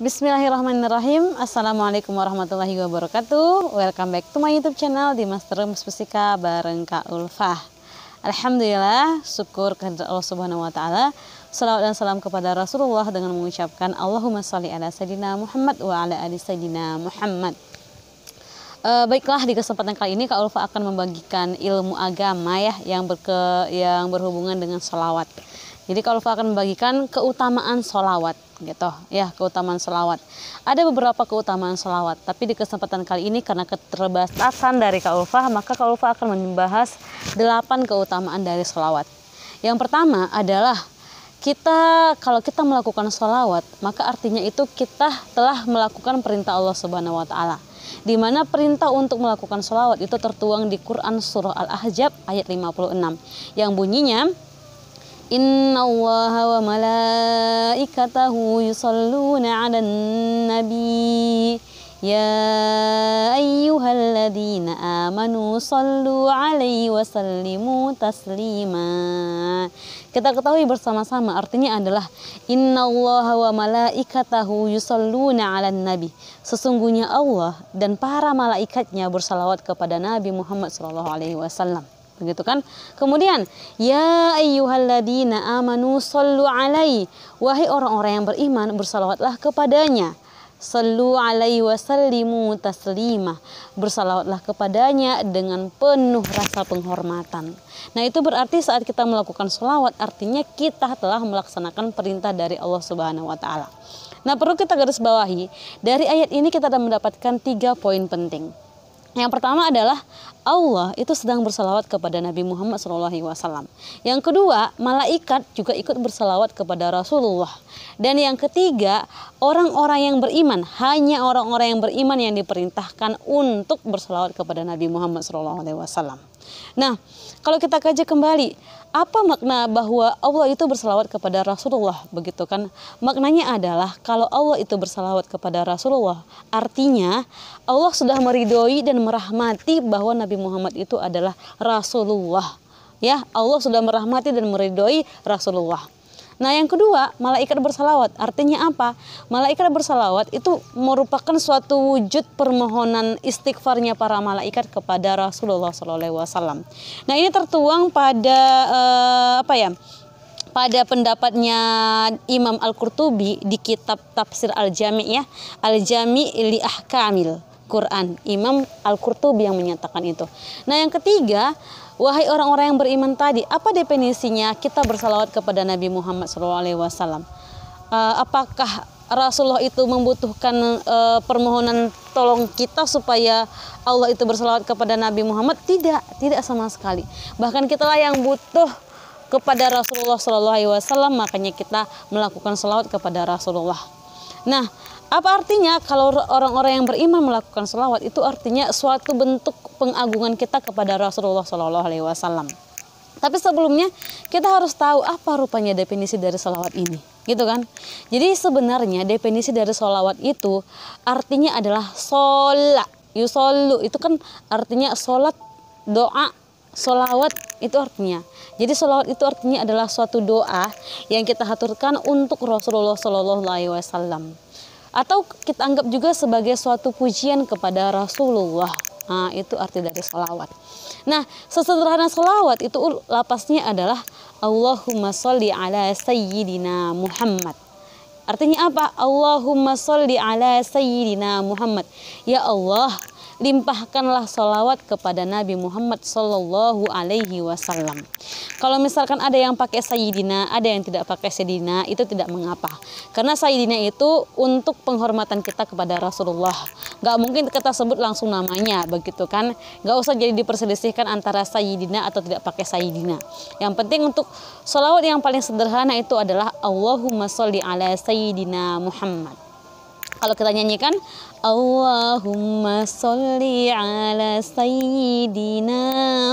Bismillahirrahmanirrahim. Assalamualaikum warahmatullahi wabarakatuh. Welcome back to my YouTube channel di Master Musika bareng Kak Ulfah. Alhamdulillah, syukur kehadirat Allah Subhanahu wa taala. Salawat dan salam kepada Rasulullah dengan mengucapkan Allahumma sholli ala sayyidina Muhammad wa ala ali sayyidina Muhammad. Baiklah, di kesempatan kali ini Kak Ulfah akan membagikan ilmu agama yang berhubungan dengan sholawat. Jadi Kak Ulfah akan membagikan keutamaan sholawat gitu ya, keutamaan sholawat. Ada beberapa keutamaan sholawat, tapi di kesempatan kali ini karena keterbatasan dari Kak Ulfah, maka Kak Ulfah akan membahas 8 keutamaan dari sholawat. Yang pertama adalah kalau kita melakukan sholawat, maka artinya itu kita telah melakukan perintah Allah Subhanahu wa taala. Di mana perintah untuk melakukan sholawat itu tertuang di Quran surah Al-Ahzab ayat 56 yang bunyinya Innallaha wa malaikatahu yusholluna 'alan nabi ya ayyuhalladzina amanu shollu 'alaihi wa sallimu taslima. Kita ketahui bersama-sama artinya adalah Innallaha wa malaikatahu yusholluna 'alan nabi. Sesungguhnya Allah dan para malaikatnya bersalawat kepada Nabi Muhammad SAW. Begitu kan? Kemudian ya ayyuhalladzina amanu shollu 'alaihi. Wahai orang-orang yang beriman, bersalawatlah kepadanya. Sallu alaihi wasallimu taslima. Bersalawatlah kepadanya dengan penuh rasa penghormatan. Nah, itu berarti saat kita melakukan sholawat artinya kita telah melaksanakan perintah dari Allah Subhanahu wa taala. Nah, perlu kita garis bawahi, dari ayat ini kita akan mendapatkan 3 poin penting. Yang pertama adalah Allah itu sedang bersalawat kepada Nabi Muhammad SAW. Yang kedua, malaikat juga ikut bersalawat kepada Rasulullah. Dan yang ketiga, orang-orang yang beriman, hanya orang-orang yang beriman yang diperintahkan untuk bersalawat kepada Nabi Muhammad SAW. Nah, kalau kita kaji kembali, apa makna bahwa Allah itu bersalawat kepada Rasulullah, begitu kan? Maknanya adalah kalau Allah itu bersalawat kepada Rasulullah, artinya Allah sudah meridhoi dan merahmati bahwa Nabi Muhammad itu adalah Rasulullah. Ya, Allah sudah merahmati dan meridhoi Rasulullah. Nah, yang kedua, malaikat bersalawat. Artinya apa? Malaikat bersalawat itu merupakan suatu wujud permohonan istighfarnya para malaikat kepada Rasulullah SAW. Nah, ini tertuang pada pada pendapatnya Imam Al-Qurtubi di kitab Tafsir Al-Jami' ya, Al-Jami' li Ahkamil Quran. Imam Al-Qurtubi yang menyatakan itu. Nah, yang ketiga, wahai orang-orang yang beriman tadi, apa definisinya kita bersalawat kepada Nabi Muhammad SAW? Apakah Rasulullah itu membutuhkan permohonan tolong kita supaya Allah itu bersalawat kepada Nabi Muhammad? Tidak sama sekali. Bahkan kitalah yang butuh kepada Rasulullah SAW, makanya kita melakukan salawat kepada Rasulullah. Nah, apa artinya kalau orang-orang yang beriman melakukan salawat? Itu artinya suatu bentuk pengagungan kita kepada Rasulullah SAW. Tapi sebelumnya kita harus tahu apa rupanya definisi dari salawat ini, gitu kan? Jadi sebenarnya definisi dari salawat itu artinya adalah sholat, yusollu itu kan artinya sholat, doa, salawat itu artinya. Jadi salawat itu artinya adalah suatu doa yang kita haturkan untuk Rasulullah SAW. Atau kita anggap juga sebagai suatu pujian kepada Rasulullah. Nah, itu arti dari sholawat. Nah, sesederhana sholawat itu lapasnya adalah Allahumma sholli ala sayyidina Muhammad. Artinya apa? Allahumma sholli ala sayyidina Muhammad. Ya Allah, limpahkanlah sholawat kepada Nabi Muhammad Sallallahu Alaihi Wasallam. Kalau misalkan ada yang pakai sayyidina, ada yang tidak pakai sayyidina, itu tidak mengapa. Karena sayyidina itu untuk penghormatan kita kepada Rasulullah. Gak mungkin kita sebut langsung namanya, begitu kan? Gak usah jadi diperselisihkan antara sayyidina atau tidak pakai sayyidina. Yang penting untuk sholawat yang paling sederhana itu adalah Allahumma sholli ala sayyidina Muhammad. Kalau kita nyanyikan Allahumma sholli ala sayyidina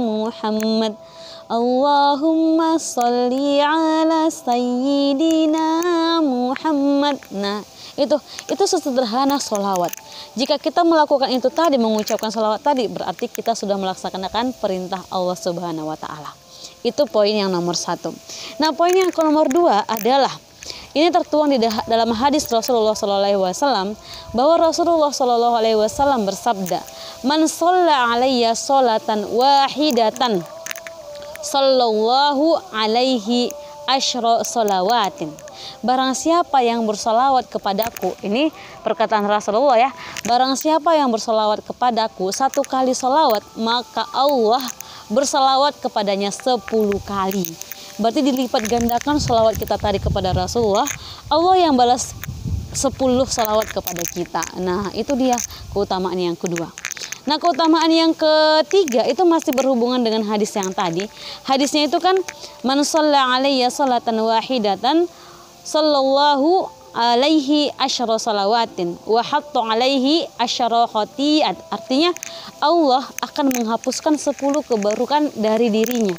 Muhammad, Allahumma sholli ala sayyidina Muhammad. Nah, itu sesederhana sholawat. Jika kita melakukan itu tadi, mengucapkan sholawat tadi, berarti kita sudah melaksanakan perintah Allah Subhanahu wa taala. Itu poin yang nomor 1. Nah, poin yang nomor 2 adalah Ini tertuang di dalam hadis Rasulullah SAW bahwa Rasulullah SAW bersabda, "Man shalla alayya sholatan wahidatan, sallallahu alaihi asyra sholawatin." Barang siapa yang bersolawat kepadaku, ini perkataan Rasulullah ya, barang siapa yang bersolawat kepadaku 1 kali solawat, maka Allah bersolawat kepadanya 10 kali. Berarti dilipat gandakan solawat kita tadi kepada Rasulullah, Allah yang balas 10 solawat kepada kita. Nah itu dia keutamaan yang kedua. Nah keutamaan yang ketiga itu masih berhubungan dengan hadis yang tadi. Hadisnya itu kan, man shalla alayya sholatan wahidatan, sallallahu alaihi asyra salawatin wa hatta alaihi asyra khati'at. Artinya Allah akan menghapuskan 10 keburukan dari dirinya.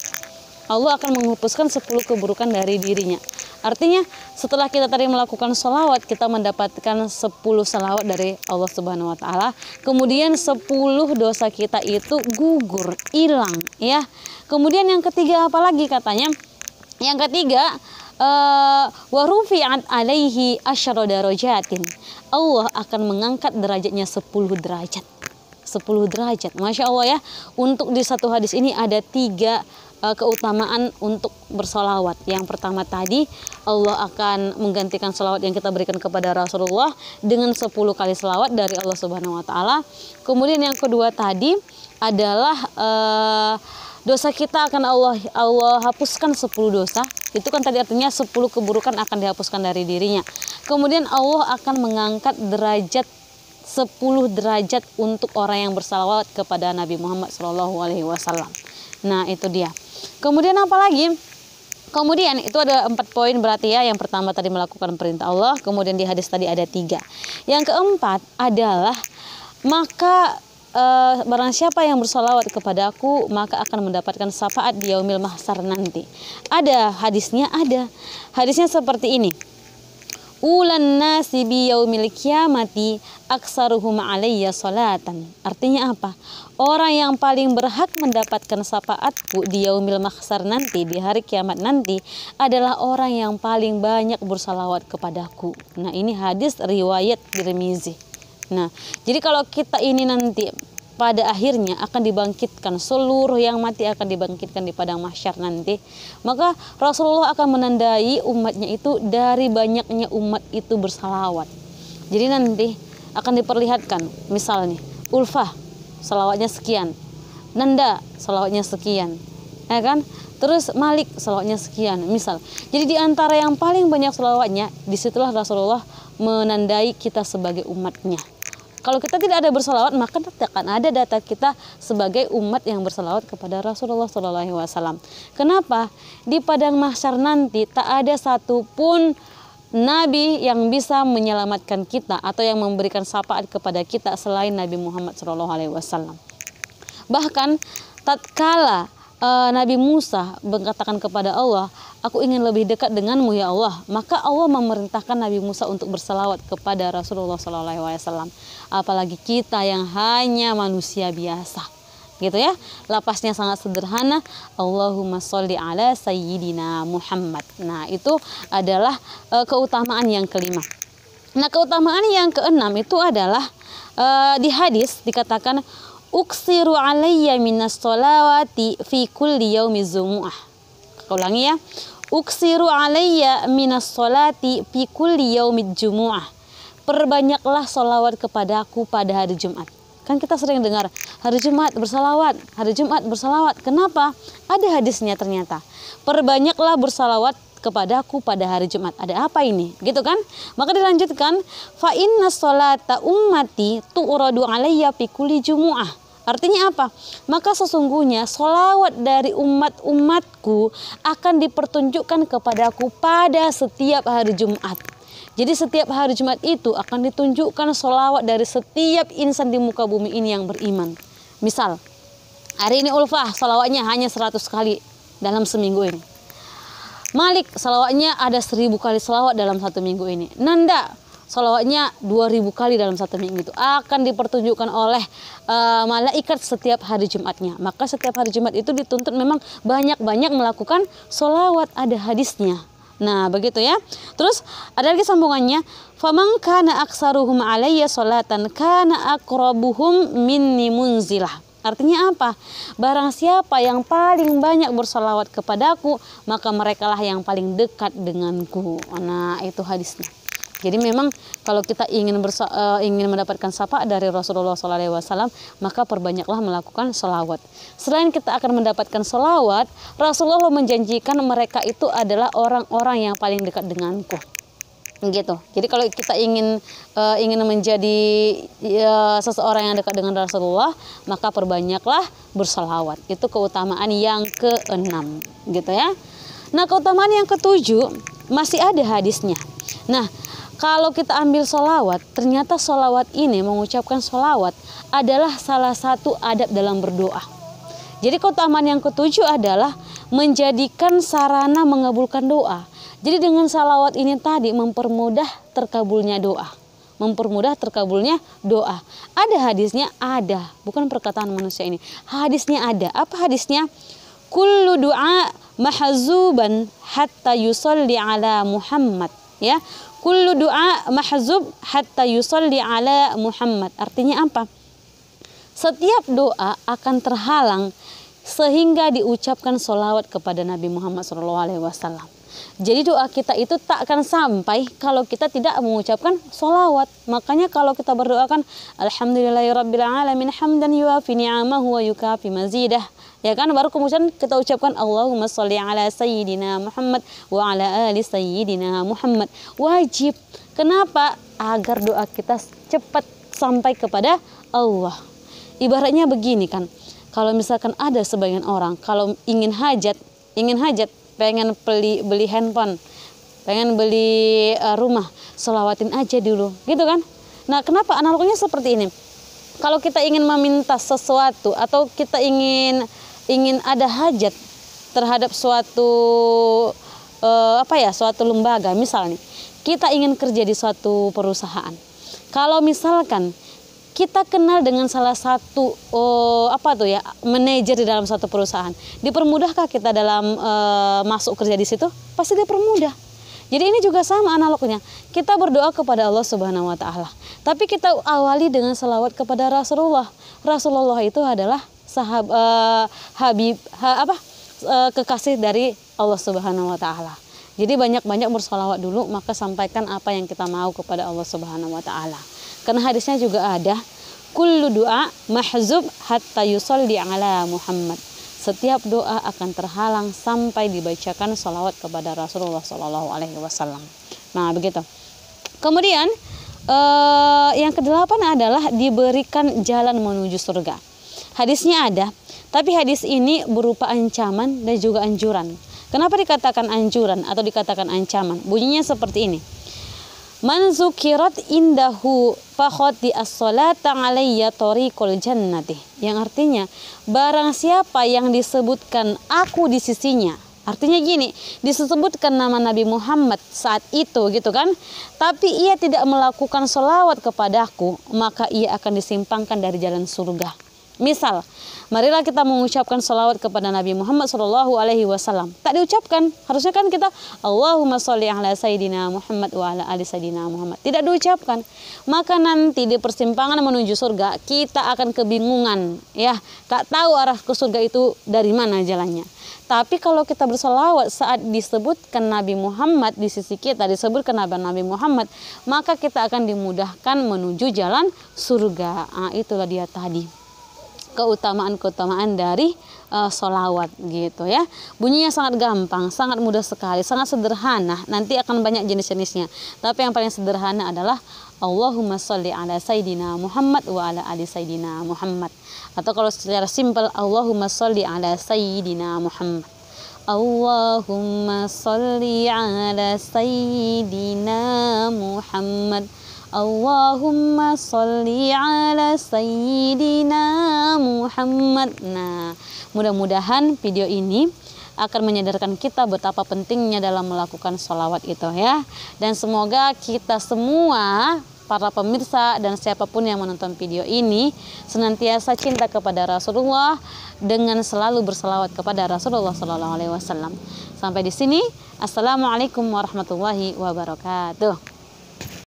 Allah akan menghapuskan 10 keburukan dari dirinya. Artinya setelah kita tadi melakukan sholawat, kita mendapatkan 10 sholawat dari Allah Subhanahu wa Ta'ala. Kemudian 10 dosa kita itu gugur, hilang ya. Kemudian yang ketiga apa lagi katanya? Yang ketiga, wa rufi'at alaihi asyra darajatin. Allah akan mengangkat derajatnya 10 derajat. 10 derajat. Masya Allah ya. Untuk di satu hadis ini ada 3 keutamaan untuk bersolawat. Yang pertama tadi, Allah akan menggantikan solawat yang kita berikan kepada Rasulullah dengan 10 kali solawat dari Allah Subhanahu wa Ta'ala. Kemudian yang kedua tadi adalah dosa kita akan Allah hapuskan 10 dosa. Itu kan tadi artinya 10 keburukan akan dihapuskan dari dirinya. Kemudian Allah akan mengangkat derajat 10 derajat untuk orang yang bersalawat kepada Nabi Muhammad SAW. Nah itu dia. Kemudian apa lagi? Kemudian itu ada 4 poin berarti ya. Yang pertama tadi melakukan perintah Allah. Kemudian di hadis tadi ada 3. Yang keempat adalah maka barang siapa yang bersolawat kepada aku maka akan mendapatkan syafaat di yaumil mahsyar nanti. Ada hadisnya, ada. Hadisnya seperti ini. Ulan nasi bi yaumil qiyamati aksaruhum alayya salatan. Artinya apa? Orang yang paling berhak mendapatkan syafaatku di yaumil mahsyar nanti, di hari kiamat nanti, adalah orang yang paling banyak bersalawat kepadaku. Nah ini hadis riwayat Tirmizi. Nah jadi kalau kita ini nanti pada akhirnya akan dibangkitkan, seluruh yang mati akan dibangkitkan di padang mahsyar nanti, maka Rasulullah akan menandai umatnya itu dari banyaknya umat itu bersalawat. Jadi nanti akan diperlihatkan, misalnya Ulfah salawatnya sekian, Nanda salawatnya sekian, ya kan? Terus Malik salawatnya sekian, misal. Jadi di antara yang paling banyak salawatnya, disitulah Rasulullah menandai kita sebagai umatnya. Kalau kita tidak ada bersalawat, maka tidak akan ada data kita sebagai umat yang bersalawat kepada Rasulullah SAW. Kenapa? Di padang mahsyar nanti tak ada satupun nabi yang bisa menyelamatkan kita atau yang memberikan syafaat kepada kita selain Nabi Muhammad SAW. Bahkan tatkala Nabi Musa mengatakan kepada Allah, aku ingin lebih dekat denganmu ya Allah, maka Allah memerintahkan Nabi Musa untuk bersalawat kepada Rasulullah SAW. Apalagi kita yang hanya manusia biasa, gitu ya. Lapasnya sangat sederhana, Allahumma sholli ala sayyidina Muhammad. Nah itu adalah keutamaan yang kelima. Nah keutamaan yang keenam itu adalah di hadis dikatakan, uksiru alayya minas sholawati fi kulli yaumiz jumu'ah. Ulangi ya. Uksiru alayya minas sholati fi kulli yaumiz jumu'ah. Perbanyaklah sholawat kepadaku pada hari Jumat. Kan kita sering dengar hari Jumat bersalawat, hari Jumat bersalawat. Kenapa? Ada hadisnya ternyata. Perbanyaklah bersalawat kepadaku pada hari Jumat. Ada apa ini? Gitu kan? Maka dilanjutkan, fa inna sholata ummati tu'radu alayya fi kulli jumu'ah. Artinya apa? Maka sesungguhnya sholawat dari umat-umatku akan dipertunjukkan kepadaku pada setiap hari Jumat. Jadi setiap hari Jumat itu akan ditunjukkan sholawat dari setiap insan di muka bumi ini yang beriman. Misal, hari ini Ulfah sholawatnya hanya 100 kali dalam seminggu ini. Malik salawatnya ada 1000 kali salawat dalam 1 minggu ini. Nanda salawatnya 2000 kali dalam 1 minggu itu akan dipertunjukkan oleh malaikat setiap hari Jumatnya. Maka setiap hari Jumat itu dituntut memang banyak-banyak melakukan salawat. Ada hadisnya. Nah, begitu ya. Terus ada lagi sambungannya, faman kana aksaruhum alayya sholatan kana aqrabuhum minni munzilah. Artinya apa? Barang siapa yang paling banyak bersolawat kepadaku, maka merekalah yang paling dekat denganku. Nah, itu hadisnya. Jadi memang kalau kita ingin mendapatkan syafaat dari Rasulullah SAW, maka perbanyaklah melakukan sholawat. Selain kita akan mendapatkan sholawat, Rasulullah menjanjikan mereka itu adalah orang-orang yang paling dekat denganku. Gitu. Jadi kalau kita ingin menjadi seseorang yang dekat dengan Rasulullah, maka perbanyaklah bersolawat. Itu keutamaan yang keenam, gitu ya. Nah, keutamaan yang ketujuh masih ada hadisnya. Nah, kalau kita ambil sholawat, ternyata sholawat ini, mengucapkan sholawat adalah salah satu adab dalam berdoa. Jadi keutamaan yang ketujuh adalah menjadikan sarana mengabulkan doa. Jadi dengan sholawat ini tadi mempermudah terkabulnya doa. Mempermudah terkabulnya doa. Ada hadisnya? Ada. Bukan perkataan manusia ini. Hadisnya ada. Apa hadisnya? Kullu du'a mahzuban hatta yusalli ala Muhammad. Ya. Kullu du'a mahzub hatta yusalli ala Muhammad. Artinya apa? Setiap doa akan terhalang sehingga diucapkan sholawat kepada Nabi Muhammad SAW. Jadi doa kita itu tak akan sampai kalau kita tidak mengucapkan sholawat. Makanya kalau kita berdoa kan alhamdulillahirabbil alamin hamdan yuafi ni'amahu wa yukafi mazidah. Ya kan, baru kemudian kita ucapkan Allahumma sholli ala sayyidina Muhammad wa ala ali sayyidina Muhammad. Wajib. Kenapa? Agar doa kita cepat sampai kepada Allah. Ibaratnya begini kan. Kalau misalkan ada sebagian orang kalau ingin hajat, pengen beli handphone, pengen beli rumah, sholawatin aja dulu, gitu kan? Nah, kenapa analoginya seperti ini? Kalau kita ingin meminta sesuatu atau kita ingin ada hajat terhadap suatu suatu lembaga, misalnya kita ingin kerja di suatu perusahaan. Kalau misalkan kita kenal dengan salah satu manajer di dalam suatu perusahaan, dipermudahkah kita dalam masuk kerja di situ? Pasti dipermudah. Jadi ini juga sama analognya. Kita berdoa kepada Allah Subhanahu wa taala, tapi kita awali dengan salawat kepada Rasulullah. Rasulullah itu adalah kekasih dari Allah Subhanahu wa taala. Jadi banyak-banyak bersalawat dulu, maka sampaikan apa yang kita mau kepada Allah Subhanahu wa taala. Karena hadisnya juga ada, kullu du'a mahzub hatta yusalli ala Muhammad. Setiap doa akan terhalang sampai dibacakan salawat kepada Rasulullah SAW. Nah, begitu. Kemudian yang kedelapan adalah diberikan jalan menuju surga. Hadisnya ada, tapi hadis ini berupa ancaman dan juga anjuran. Kenapa dikatakan anjuran atau dikatakan ancaman? Bunyinya seperti ini. Man zukirat indahu fakhoti as-salata alayya tariqul jannati. Yang artinya, barang siapa yang disebutkan aku di sisinya. Artinya gini, disebutkan nama Nabi Muhammad saat itu gitu kan. Tapi ia tidak melakukan sholawat kepadaku, maka ia akan disimpangkan dari jalan surga. Misal, marilah kita mengucapkan sholawat kepada Nabi Muhammad SAW. Tak diucapkan. Harusnya kan kita Allahumma sholli ala sayyidina Muhammad wa ala ali sayyidina Muhammad. Tidak diucapkan. Maka nanti di persimpangan menuju surga kita akan kebingungan, ya, tak tahu arah ke surga itu dari mana jalannya. Tapi kalau kita bersolawat saat disebutkan Nabi Muhammad di sisi kita, disebutkan Nabi Muhammad, maka kita akan dimudahkan menuju jalan surga. Nah, itulah dia tadi keutamaan dari sholawat gitu ya. Bunyinya sangat gampang, sangat mudah sekali, sangat sederhana. Nanti akan banyak jenis-jenisnya. Tapi yang paling sederhana adalah Allahumma sholli ala sayyidina Muhammad wa ala ali sayyidina Muhammad. Atau kalau secara simpel, Allahumma sholli ala sayyidina Muhammad. Allahumma sholli ala sayyidina Muhammad. Allahumma sholli ala sayyidina Muhammad. Nah, mudah-mudahan video ini akan menyadarkan kita betapa pentingnya dalam melakukan sholawat itu ya. Dan semoga kita semua para pemirsa dan siapapun yang menonton video ini senantiasa cinta kepada Rasulullah dengan selalu berselawat kepada Rasulullah SAW. Sampai di sini, assalamualaikum warahmatullahi wabarakatuh.